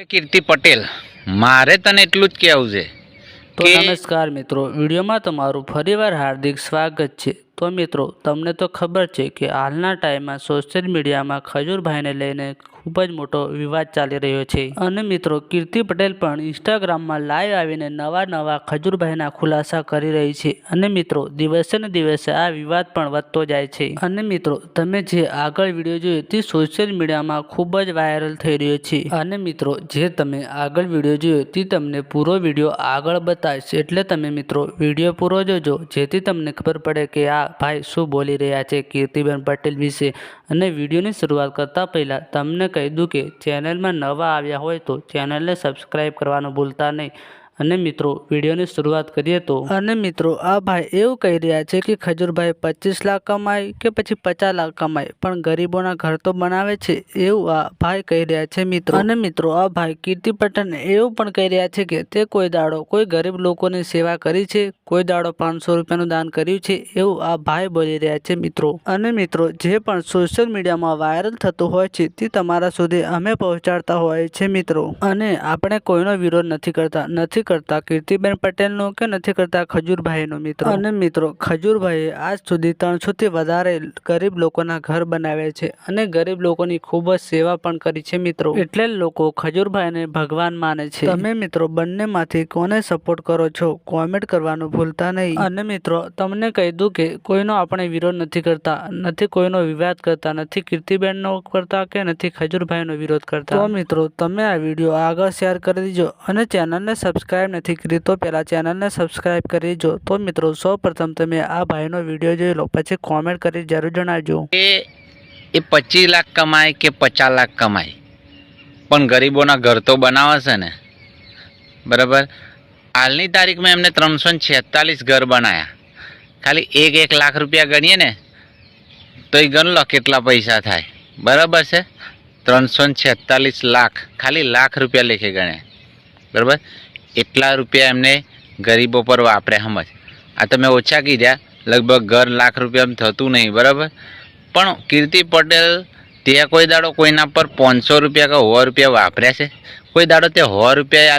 કીર્તિ પટેલ, મારે તને એટલું જ કહેવું છે તો કે નમસ્કાર મિત્રો, વિડીયોમાં તમારું ફરીવાર હાર્દિક સ્વાગત છે। તો મિત્રો, તમને તો ખબર છે કે હાલના ટાઈમમાં સોશિયલ મીડિયામાં ખજૂરભાઈને લઈને ખૂબ જ મોટો વિવાદ ચાલી રહ્યો છે અને મિત્રો કીર્તિ પટેલ પણ ઇન્સ્ટાગ્રામમાં લાઈવ આવીને નવા ખજૂરભાઈના ખુલાસા કરી રહી છે અને મિત્રો દિવસે ને દિવસે આ વિવાદ પણ વધતો જાય છે અને મિત્રો તમે જે આગળ વિડીયો જોયો તે સોશિયલ મીડિયામાં ખૂબ જ વાયરલ થઈ રહ્યો છે અને મિત્રો જે તમે આગળ વિડીયો જોયો તે તમને પૂરો વિડીયો આગળ બતાવીશ, એટલે તમે મિત્રો વિડીયો પૂરો જોજો જેથી તમને ખબર પડે કે આ ભાઈ શું બોલી રહ્યા છે કીર્તિબેન પટેલ વિશે। અને વિડીયોની શરૂઆત કરતા પહેલા તમને કહી દઉં કે ચેનલમાં નવા આવ્યા હોય તો ચેનલને સબસ્ક્રાઇબ કરવાનું ભૂલતા નહીં। અને મિત્રો વિડીયોની શરૂઆત કરીએ તો અને મિત્રો આ ભાઈ એવું કહી રહ્યા છે કે ખજૂરભાઈ 25 લાખ કમાય કે પછી 50 લાખ કમાય પણ ગરીબોના ઘર તો બનાવે છે, એવું આ ભાઈ કહી રહ્યા છે મિત્રો। અને મિત્રો આ ભાઈ કીર્તિ પટેલને એવું પણ કહી રહ્યા છે કે તે કોઈ દાડો કોઈ ગરીબ લોકોની સેવા કરી છે, કોઈ દાડો 500 રૂપિયાનું દાન કર્યું છે, એવું આ ભાઈ બોલી રહ્યા છે મિત્રો। અને મિત્રો જે પણ સોશિયલ મીડિયામાં વાયરલ થતું હોય છે તે તમારા સુધી અમે પહોંચાડતા હોય છે મિત્રો। અને આપણે કોઈનો વિરોધ નથી કરતા કીર્તિબેન પટેલનો કે નથી કરતા ખજૂરભાઈનો મિત્રો। અને મિત્રો ખજૂરભાઈએ આજ સુધી 300 થી વધારે ગરીબ લોકોના ઘર બનાવ્યા છે અને ગરીબ લોકોની ખૂબ જ સેવા પણ કરી છે મિત્રો, એટલે લોકો ખજૂરભાઈને ભગવાન માને છે। તમે મિત્રો બંનેમાંથી કોને સપોર્ટ કરો છો કોમેન્ટ કરવાનું ભૂલતા નહીં। અને મિત્રો તમને કહી દઉં કે કોઈનો આપણે વિરોધ નથી કરતા, નથી કોઈનો વિવાદ કરતા, નથી કીર્તિબેનનો કરતા કે નથી ખજૂરભાઈનો વિરોધ કરતા। તો મિત્રો તમે આ વિડીયો આગળ શેર કરી દીજો અને ચેનલને સબસ્ક્રાઇબ નથી કરી તો પહેલા ચેનલને સબસ્ક્રાઇબ કરી દેજો। તો મિત્રો સૌપ્રથમ તમે આ ભાઈનો વિડીયો જોઈ લો પછી કોમેન્ટ કરી જરૂર જણાવજો એ 25 લાખ કમાય કે 50 લાખ કમાય પણ ગરીબોના ઘર તો બનાવે છે ને, બરાબર। હાલની તારીખમાં એમને 346 ઘર બનાવ્યા, ખાલી 1 લાખ રૂપિયા ગણીએ ને તો એ ગણ લો કેટલા પૈસા થાય, બરાબર છે। 346 લાખ ખાલી લાખ રૂપિયા લેખે ગણ્યા, બરાબર। એટલા રૂપિયા એમને ગરીબો પર વાપર્યા સમજ। આ તમે ઓછા કીધા, લગભગ ઘર લાખ રૂપિયા થતું નહીં, બરાબર। પણ કીર્તિ પટેલ ત્યાં કોઈ દાડો કોઈના પર 500 રૂપિયા કે 100 રૂપિયા વાપર્યા છે? કોઈ દાડો તે 100 રૂપિયા